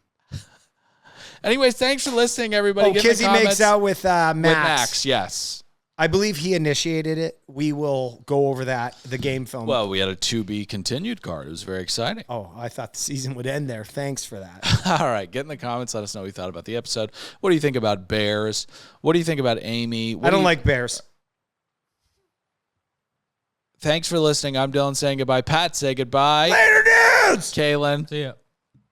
Anyways, thanks for listening, everybody. Oh, Get in the Kizzy makes comments out with Max. with Max, yes. I believe he initiated it. We will go over that, the game film. Well, we had a to be continued card. It was very exciting. Oh, I thought the season would end there. Thanks for that. All right, get in the comments. Let us know what you thought about the episode. What do you think about Bears? What do you think about Amy? I don't like bears. Thanks for listening. I'm Dylan saying goodbye. Pat, say goodbye. Later, dudes! Kaylin. See ya.